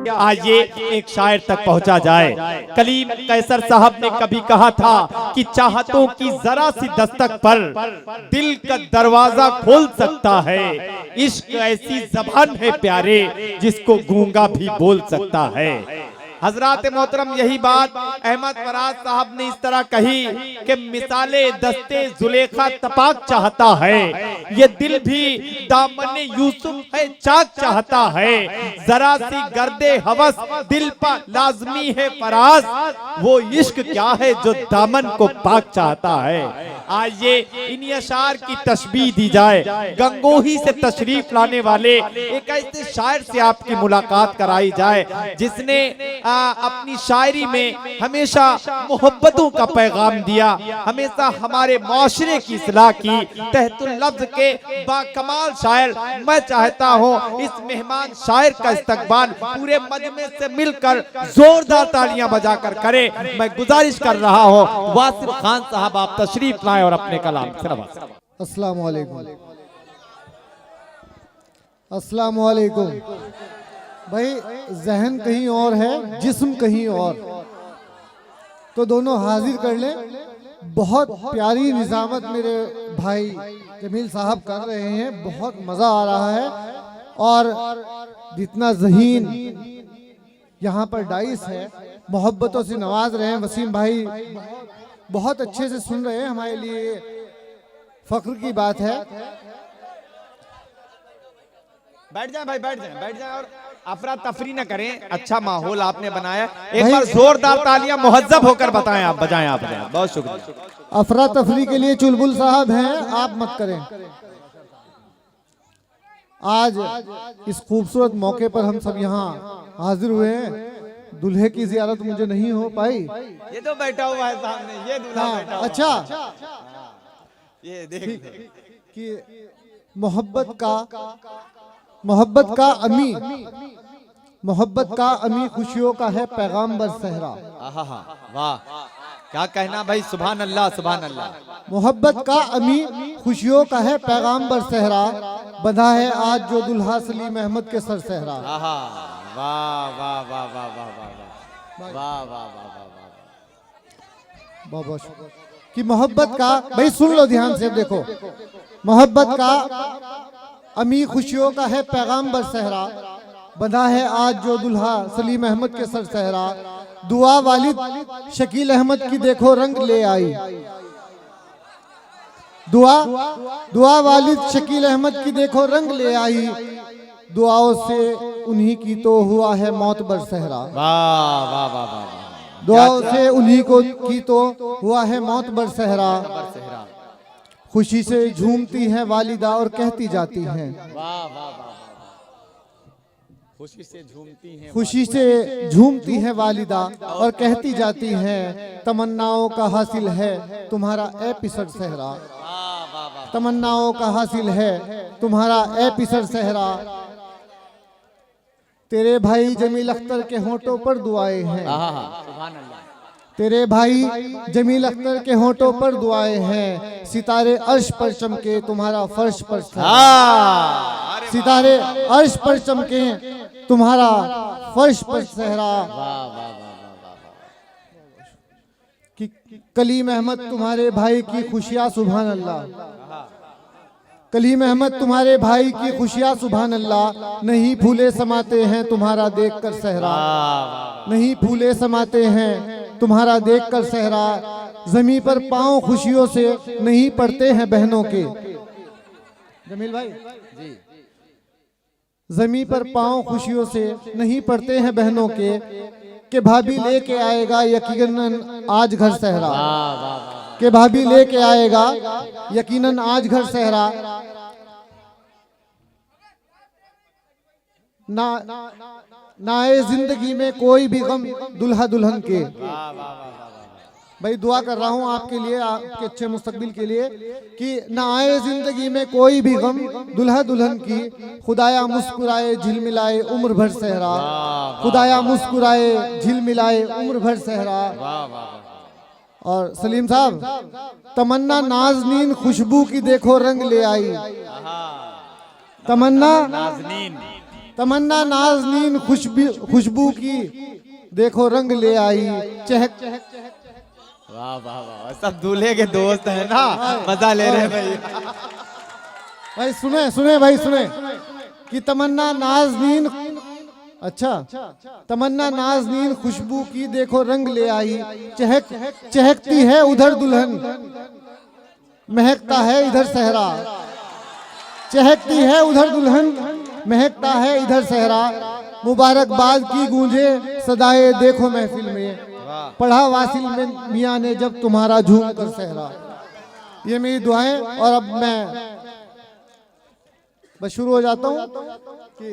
आइए एक शायर तक पहुंचा जाए। कलीम कैसर साहब ने कभी कहा था कि चाहतों की जरा सी दस्तक पर दिल का दरवाजा खोल सकता है। इश्क ऐसी जबान है प्यारे जिसको गूंगा भी बोल सकता है। हजरात मोहतरम यही बात अहमद फराज साहब ने इस तरह कही कि मिसाले दस्ते जुलेखा तपाक चाहता है, ये दिल भी दामने यूसुफ है चाक चाहता है। जरा सी गर्दे हवस दिल पर लाजमी है फराज, वो इश्क क्या है जो दामन को पाक चाहता है। आइए इन्हीं अशार की तशबीह दी जाए। गंगोही से तशरीफ लाने वाले एक ऐसे शायर से आपकी मुलाकात कराई जाए जिसने अपनी शायरी में हमेशा मोहब्बतों का पैगाम दिया, हमेशा हमारे माशरे की इस्लाह की। तहतुल लफ्ज के बाकमाल शायर मैं चाहता हूँ इस मेहमान शायर का इस्तकबाल पूरे मजमे से मिलकर जोरदार तालियां बजाकर करे। मैं गुजारिश कर रहा हूँ वासिफ खान साहब आप तशरीफ लाएं और अपने कलाम से। अस्सलाम वालेकुम। अस्सलाम वालेकुम। भाई जहन कहीं और है, जिस्म कहीं और, तो दोनों हाजिर कर ले। बहुत प्यारी निजामत मेरे भाई जमील साहब कर रहे हैं, बहुत मज़ा आ रहा है। और जितना ज़हीन यहाँ पर डाइस है, मोहब्बतों से नवाज रहे हैं। वसीम भाई बहुत अच्छे से सुन रहे हैं, हमारे लिए फख्र की बात है। बैठ जाए भाई, बैठ जाए, बैठ जाए और अफरा तफरी न करें। अच्छा माहौल आपने बनाया, एक बार जोरदार तालियां मुहज्जब होकर बताएं आप, बजाएं आप, बहुत शुक्रिया। अफरा तफरी के लिए चुलबुल साहब हैं, आप मत करें। आज इस खूबसूरत मौके पर हम सब यहाँ हाजिर हुए हैं। दूल्हे की जियारत मुझे नहीं हो पाई। ये तो बैठा हुआ है सामने, ये दूल्हा बैठा हुआ। अच्छा, ये देख कि मोहब्बत का अमी खुशियों का है पैगाम्बर सहरा। वाह, क्या कहना भाई, सुभान अल्लाह, सुभान अल्लाह। मोहब्बत का अमी खुशियों का है पैगाम्बर सहरा, बंधा है आज जो दुल्हा सलीम अहमद के सर सहरा। वाह वाह वाह वाह वाह वाह वाह वाह वाह वाह। कि मोहब्बत का, भाई सुन लो ध्यान से, देखो, मोहब्बत का अमी खुशियों का है पैगाम्बर सहरा, बंधा है आज जो दुल्हा सलीम अहमद के सर सहरा। दुआ वालिद शकील अहमद की देखो रंग ले आई। दुआ वालिद शकील अहमद की देखो रंग ले आई, दुआओं से उन्हीं की तो हुआ है मौत बर सहरा। वाह वाह वाह वाह। दुआओं से उन्हीं को की तो हुआ है मौत बर सहरा। खुशी से झूमती है वालिदा और कहती जाती हैं। वाह वाह वाह। खुशी से झूमती है वालिदा और कहती जाती हैं, तमन्नाओं का हासिल है तुम्हारा ए पिसर सहरा। तमन्नाओं का हासिल है तुम्हारा ए पिसर सहरा। तेरे भाई जमील अख्तर के होठों पर दुआएं हैं। तेरे भाई जमील अख्तर के होठों पर दुआएं हैं, सितारे अर्श पर चमके तुम्हारा फर्श पर सहरा। सितारे अर्श पर चमके तुम्हारा फर्श पर सहरा। कि कलीम अहमद तुम्हारे भाई की खुशियाँ सुभान अल्लाह। कलीम अहमद तुम्हारे भाई की खुशियाँ सुभान अल्लाह। नहीं फूले समाते हैं तुम्हारा देखकर सहरा। नहीं फूले समाते हैं तुम्हारा देखकर सहरा। जमीन पर पांव खुशियों से नहीं पड़ते हैं बहनों के। जमील भाई जी, जमीन पर पांव खुशियों से नहीं पड़ते हैं बहनों के भाभी लेके आएगा यकीनन आज घर सहरा। के भाभी लेके आएगा यकीनन आज घर सहरा। ना आए जिंदगी में कोई भी गम दुल्हा दुल्हन के। भाई दुआ कर रहा हूँ आपके लिए, आपके अच्छे मुस्तकबिल के लिए, कि ना आए जिंदगी में कोई भी गम दुल्हा दुल्हन की। खुदाया मुस्कुराए झिलमिलाए उम्र भर सहरा। खुदाया मुस्कुराए झिलमिलाए उम्र भर सहरा। और सलीम साहब, तमन्ना नाज़नीन खुशबू की देखो रंग ले आई। तमन्ना तमन्ना नाज़नीन खुशबू की देखो रंग ले आई, चहक। वाह वाह वाह, सब दूल्हे के दोस्त हैं ना, मजा ले रहे हैं भाई। भाई सुने भाई सुने कि तमन्ना नाज़नीन, अच्छा, तमन्ना नाज़नीन खुशबू की देखो रंग ले आई, चहकती है उधर दुल्हन, महकता है इधर सहरा। चहकती है उधर दुल्हन, महकता है इधर सहरा। मुबारकबाद की गूंजे सदाए देखो महफिल में, पढ़ा वासिल में मियाँ ने जब तुम्हारा झूम कर सहरा। ये मेरी दुआएं। और अब मैं बस शुरू हो जाता हूँ कि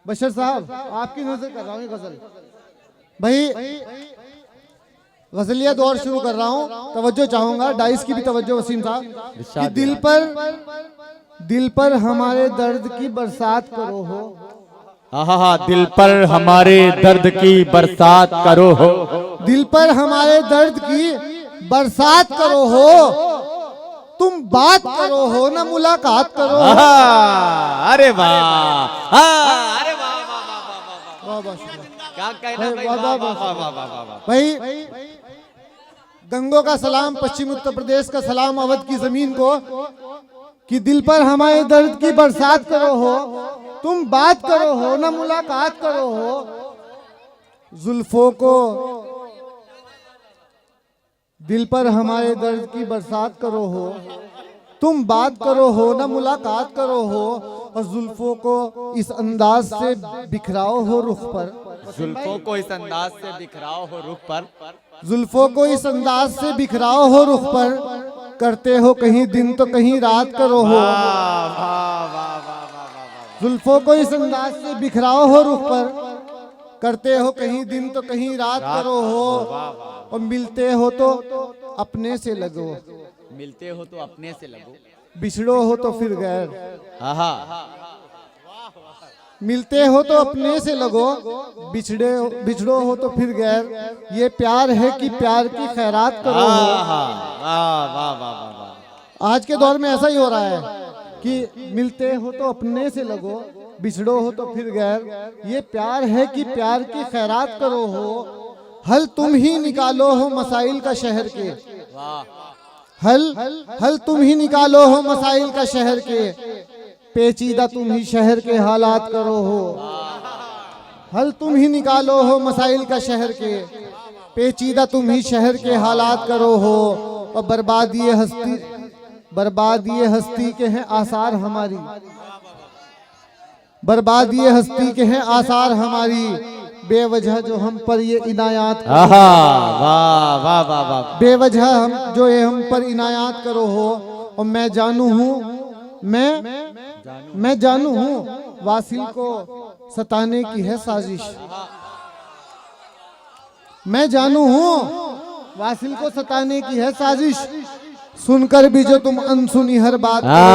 बशर साहब आपकी नजर कर रहा हूँ गजल। भाई गजलिया दौर शुरू कर रहा हूँ, तवज्जो चाहूंगा, डाइस की भी तवज्जो वसीम साहब। कि दिल पर हमारे दर्द की बरसात करो हो। हाँ, दिल पर हमारे दर्द की बरसात करो हो। दिल पर हमारे दर्द की बरसात करो हो, तुम बात करो हो ना मुलाकात करो। अरे वाह, अरे वाह वाह वाह, क्या कहना भाई। गंगों का सलाम पश्चिम उत्तर प्रदेश का सलाम अवध की जमीन को, कि दिल पर हमारे दर्द की बरसात करो हो, तुम बात करो हो ना मुलाकात करो हो। जुल्फों को दिल पर हमारे दर्द की बरसात करो हो, तुम बात करो हो ना मुलाकात करो हो। और जुल्फों को इस अंदाज से बिखराओ हो रुख पर, जुल्फों को इस अंदाज से बिखराओ हो रुख पर, जुल्फों को इस अंदाज से बिखराओ हो रुख पर, करते हो कहीं दिन तो कहीं रात करो हो। जुल्फों को इस अंदाज से बिखराओ हो रुख पर, करते हो कहीं दिन तो कहीं रात करो हो। और मिलते हो तो अपने से लगो, मिलते हो तो अपने से लगो, बिछड़ो हो तो फिर गैर। मिलते हो तो अपने से लगो, बिछड़ो हो तो फिर गैर। ये प्यार है कि प्यार की खैरात करो हो। आज के दौर में ऐसा ही हो रहा है कि मिलते हो तो अपने से लगो, बिछड़ो हो तो फिर गैर। ये प्यार है कि प्यार की खैरात करो हो। हल तुम ही निकालो हो मसाइल का शहर के, हल तुम ही निकालो हो मसाइल का शहर के, पेचीदा तुम ही शहर के हालात करो हो। हल तुम ही निकालो हो मसाइल का शहर के, पेचीदा तुम ही शहर के हालात करो हो। और बर्बादी हस्ती के हैं आसार हमारी, बर्बादी हस्ती के हैं आसार हमारी। बेवजह जो हम पर ये इनायात करो, बेवजह हम जो ये हम पर इनायात करो हो। और मैं जानू हूँ, मैं जानू हूँ वासिल को सताने की है साजिश। मैं जानू हूँ वासिल को सताने की है साजिश। सुनकर भी जो तुम अनसुनी हर बात करो,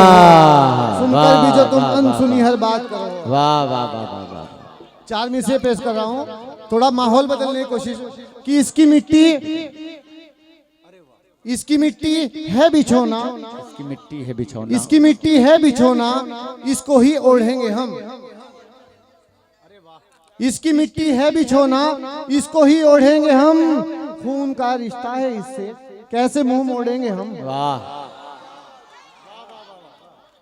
सुनकर भी जो तुम अनसुनी हर बात करो। वाह वाह वाह वाह वाह। 4 मिसरे पेश कर रहा हूँ, थोड़ा माहौल बदलने की कोशिश। कि इसकी मिट्टी है बिछोना, इसकी मिट्टी है बिछोना, इसकी मिट्टी है बिछोना, इसको ही ओढ़ेंगे हम। इसकी मिट्टी है बिछोना, इसको ही ओढ़ेंगे हम। खून का रिश्ता है इससे, कैसे मुंह मोड़ेंगे हम। वाह।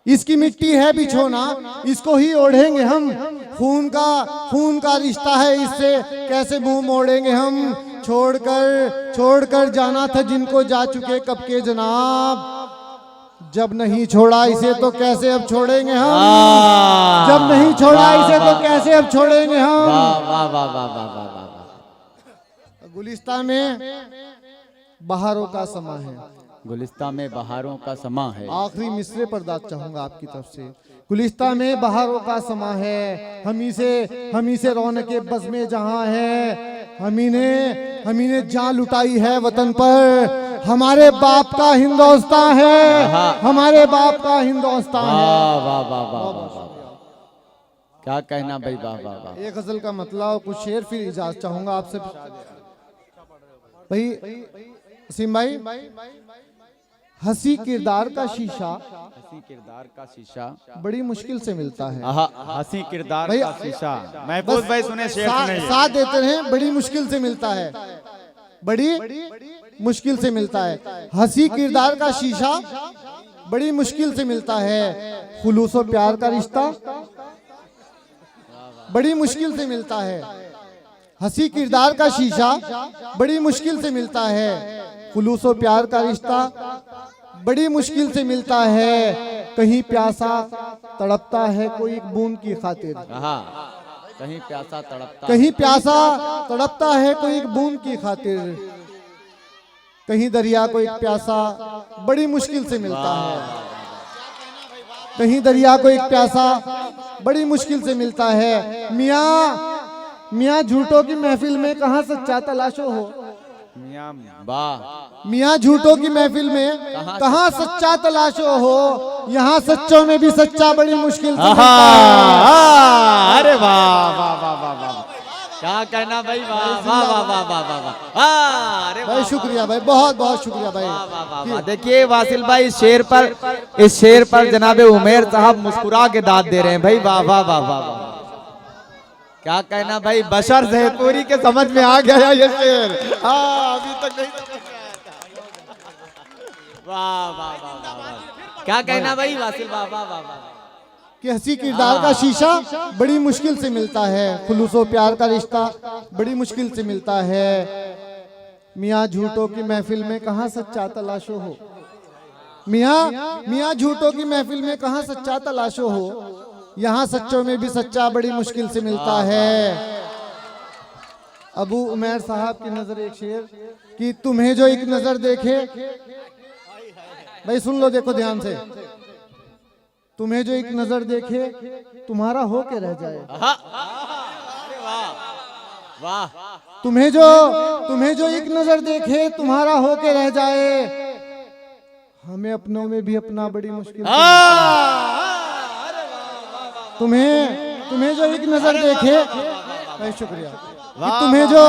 इसकी मिट्टी है बिछोना, इसको ही ओढ़ेंगे हम। खून का रिश्ता है इससे, कैसे मुंह मोड़ेंगे हम। छोड़कर जाना था जिनको जा चुके कब के जनाब, जब नहीं छोड़ा इसे तो कैसे अब छोड़ेंगे हम। जब नहीं छोड़ा इसे तो कैसे अब छोड़ेंगे हम। गुलिस्तान में बहारों का समा है, गुलिस्तान में बहारों का समा है। आखिरी मिसरे पर दाद चाहूंगा आपकी तरफ से। गुलिस्तान में बहारों का समा है, हमी से रौनके बज़ में जहां है। हमी ने जान लुटाई है वतन पर, हमारे बाप का हिंदुस्तान है, हमारे बाप का हिंदुस्तान है। वाह वाह वाह वाह, क्या कहना भाई, वाह वाह वाह। एक गजल का मतलब कुछ शेर, फिर इजाजत चाहूंगा आपसे। भाई वसीम भाई, हंसी किरदार का शीशा हंसी किरदार का शीशा बड़ी मुश्किल से मिलता है। हंसी किरदार भाई, का शीशा। महफूज भाई सुने, शेर सुने। साथ देते हैं, बड़ी मुश्किल से मिलता है, बड़ी मुश्किल से मिलता है। हंसी किरदार का शीशा बड़ी मुश्किल से मिलता है। खुलूस और प्यार का रिश्ता बड़ी मुश्किल से मिलता है। हंसी किरदार का शीशा बड़ी मुश्किल से मिलता है। खुलूस और प्यार का रिश्ता बड़ी मुश्किल से मिलता है। कहीं प्यासा तड़पता है कोई एक बूंद की खातिर, कहीं प्यासा तड़पता, कहीं प्यासा तड़पता है कोई एक बूंद की खातिर। कहीं दरिया को एक प्यासा बड़ी मुश्किल से मिलता है। कहीं दरिया को एक प्यासा बड़ी मुश्किल से मिलता है। मियाँ झूठों की महफिल में कहाँ सच्चा तलाशो हो। मियाँ झूठों की महफिल में कहाँ सच्चा तलाशो हो। यहाँ सच्चों में भी सच्चा बड़ी मुश्किल से मिलता है। अरे वाह वाह वाह वाह वाह, क्या कहना भाई, वाह वाह वाह वाह वाह वाह वाह। अरे भाई शुक्रिया भाई, बहुत बहुत शुक्रिया भाई। वाह। देखिए वासिल भाई, इस शेर पर जनाबे उमेर साहब मुस्कुरा के दाद दे रहे हैं भाई। वाह वाह वाह वाह वाह, क्या कहना भाई। बशर जहतूरी के समझ में आ गया ये शेर। अभी तक नहीं समझ में आया था। वाह वाह वाह वाह, क्या कहना भाई वासिल। वाह वाह वाह वाह, कि हंसी किरदार का शीशा बड़ी मुश्किल से मिलता है। खुलूस और प्यार का रिश्ता बड़ी मुश्किल से मिलता है। मियाँ झूठों की महफिल में कहाँ सच्चा तलाशो हो। मियाँ झूठों की महफिल में कहाँ सच्चा तलाशो हो। यहाँ सच्चों में भी सच्चा बड़ी मुश्किल से मिलता है। अबू उमैर साहब की नजर एक शेर कि तुम्हें जो एक नजर देखे, भाई सुन लो, देखो ध्यान से। तुम्हें जो एक नजर देखे तुम्हारा हो के रह जाए। वाह। तुम्हें जो एक नजर देखे तुम्हारा हो के रह जाए। हमें अपनों में भी अपना बड़ी मुश्किल से। तुम्हें जो एक नजर देखे, भाई शुक्रिया। तुम्हें जो,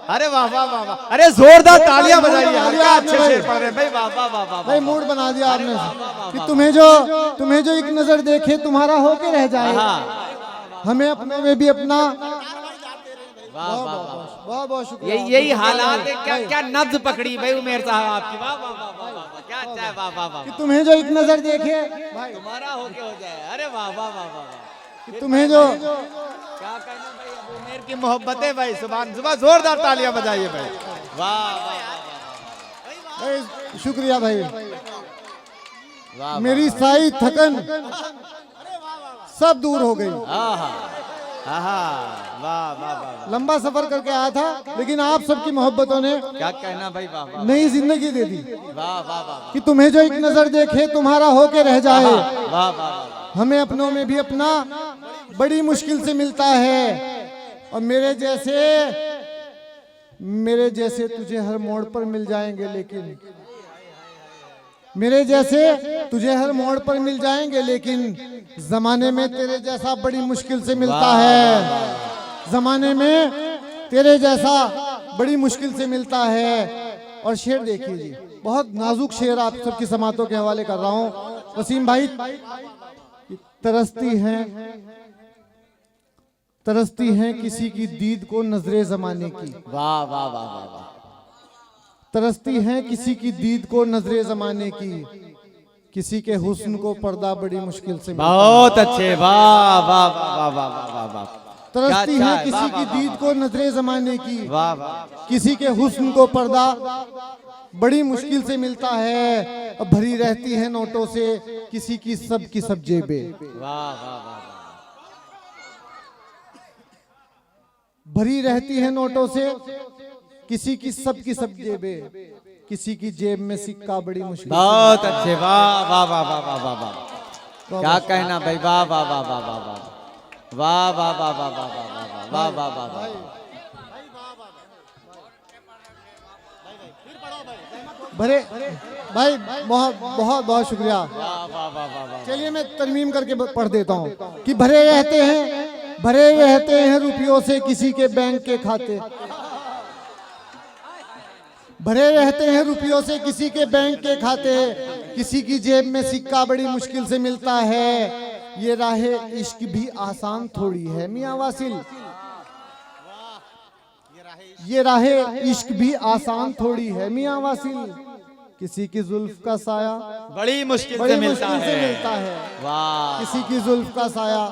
अरे वाह वाह वाह वाह, अरे जोरदार तालियां बजाइए। क्या अच्छे शेर पढ़ रहे भाई। वाह वाह वाह वाह, भाई मूड बना दिया आपने कि तुम्हें जो एक नजर देखे तुम्हारा हो के रह जाए। हमें अपने में भी अपना। वाह बहुत शुक्रिया। यही हालात है। क्या नब्ज पकड़ी भाई उमेर साहब आपकी। वाह वाह वाह वाह, क्या अच्छा है। वाह वाह वाह, कि तुम्हें जो एक नजर देखे तुम्हारा होके हो जाए। अरे वाह वाह वाह वाह, तुम्हें जो, क्या कहना भाई। अब उमेर की मोहब्बत है भाई। सुबह जोरदार तालियां बजाइए भाई। वाह भाई शुक्रिया भाई। मेरी सारी थकन सब दूर हो गई। वाह वाह, लंबा सफर करके आया था, लेकिन आप सबकी मोहब्बतों ने क्या कहना भाई। वाह वाह, नई जिंदगी दे दी। वाह वाह वाह, कि तुम्हें जो एक नजर देखे तुम्हारा हो के रह जाए। वाह वाह। हमें अपनों में भी अपना बड़ी मुश्किल से मिलता है। और मेरे जैसे तुझे हर मोड़ पर मिल जाएंगे, लेकिन मेरे जैसे तुझे हर मोड़ पर मिल जाएंगे, लेकिन जमाने में तेरे जैसा बड़ी मुश्किल से मिलता है। जमाने में तेरे जैसा बड़ी मुश्किल से मिलता है। और शेर देखिए जी, बहुत नाजुक शेर आप सबकी समातों के हवाले कर रहा हूँ। वसीम भाई, तरसती हैं किसी की दीद को नजरे जमाने की। वाह वाह वाह वाह, तरसती हैं किसी की दीद को नजरे जमाने की। किसी के हुस्न को पर्दा बड़ी मुश्किल से। बहुत अच्छे। वाह वाह वाह वाह वाह वाह। तरसती हैं किसी की दीद को नजरे जमाने की। वाह वाह। किसी के हुस्न को पर्दा बड़ी मुश्किल से मिलता है। अब भरी रहती है नोटों से किसी की सब जेबें। वाह वाह वाह। भरी रहती है नोटों से किसी की सब जेबें। किसी की जेब में सिक्का बड़ी मुश्किल। बहुत अच्छे। वाह वाह वाह वाह वाह वाह वाह, क्या कहना भाई। वाह वाह वाह वाह वाह वाह वाह वाह वाह वाह वाह वाह वाह वाह वाह। भरे भाई, बहुत बहुत शुक्रिया। वाह वाह वाह वाह। चलिए मैं तरमीम करके पढ़ देता हूँ कि भरे रहते हैं रुपयों से किसी के बैंक के खाते। भरे रहते हैं रुपयों से किसी के बैंक के खाते, किसी की जेब में सिक्का बड़ी मुश्किल से मिलता है। ये राहे इश्क भी आसान थोड़ी है मियां वासिल, ये राहे इश्क भी आसान थोड़ी है मियां वासिल। किसी की जुल्फ का साया बड़ी मुश्किल बड़ी से मिलता मुश्किल से है। मिलता है, वाह, किसी की जुल्फ का साया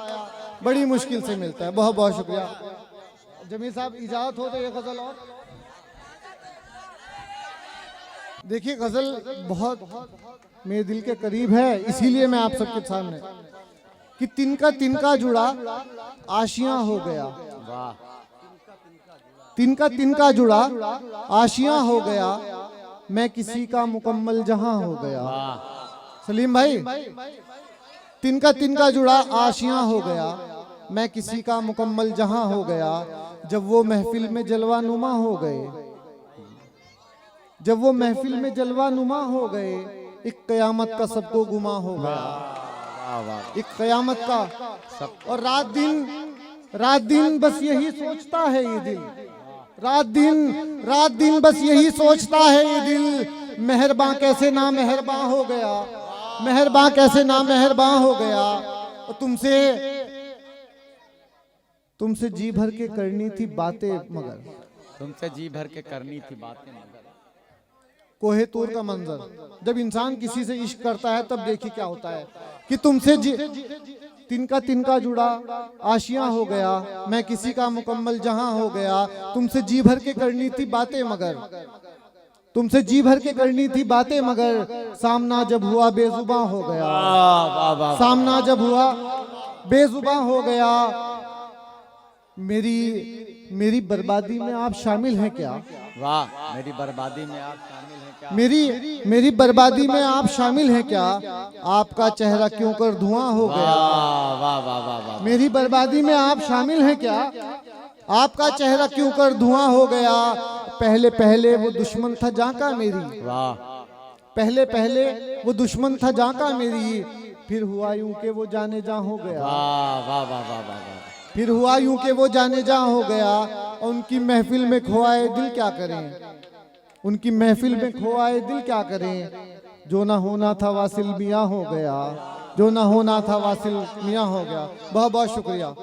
बड़ी मुश्किल से मिलता है। बहुत बहुत शुक्रिया। जमीर साहब इजाजत हो तो ये गजल और देखिए, गजल बहुत मेरे दिल के करीब है, इसीलिए मैं आप सबके सामने कि तिनका तिनका जुड़ा आशियां हो गया, वाह, तिनका तिनका जुड़ा आशियां हो गया, मैं किसी का मुकम्मल जहां हो गया। वाह, सलीम भाई, तिनका तिनका जुड़ा आशियां हो गया, मैं किसी का मुकम्मल जहां हो गया। जब वो महफिल में जलवा नुमा हो गए, जब वो महफिल में जलवा नुमा हो गए, एक कयामत का सबको गुमा हो गया, वाह, वाह, एक कयामत का। और रात दिन बस यही सोचता है ये दिल, रात दिन बस यही सोचता है ये दिल, मेहरबान कैसे ना मेहरबान हो गया, मेहरबान कैसे ना मेहरबान हो गया। और तुमसे जी भर के करनी थी बातें मगर, तुमसे जी भर के करनी थी बातें मगर। कोहे तूर का मंजर, जब इंसान किसी से इश्क करता है तब देखिए क्या होता है कि तुमसे तिनका तिनका जुड़ा आशियां हो गया, मैं किसी का मुकम्मल जहां हो गया। तुमसे जी भर के करनी थी बातें मगर, तुमसे जी भर के करनी थी बातें मगर, सामना जब हुआ बेजुबां हो गया, वाह, वाह, वाह, सामना जब हुआ बेजुबां हो गया। मेरी बर्बादी में आप शामिल हैं क्या, वाह, मेरी बर्बादी में आप शामिल हैं क्या, मेरी बर्बादी में आप शामिल हैं क्या, आपका चेहरा क्यों कर धुआं हो गया। वाह, वाह, वाह, वाह, वाह, मेरी बर्बादी में आप शामिल हैं क्या, आपका चेहरा क्यों कर धुआं हो गया। पहले पहले वो दुश्मन था जाका मेरी, वाह, पहले पहले वो दुश्मन था जाका मेरी, फिर हुआ यूं के वो जाने जा हो गया, वाह, वाह, वाह, वाह, वाह, वाह, फिर हुआ यूं के वो जाने जा हो गया। और उनकी महफिल में खोआए दिल क्या करें, उनकी महफिल में खोआए दिल क्या करें। जो ना होना था वासिल मियाँ हो गया, जो ना होना था वासिल मियाँ हो गया। बहुत बहुत शुक्रिया।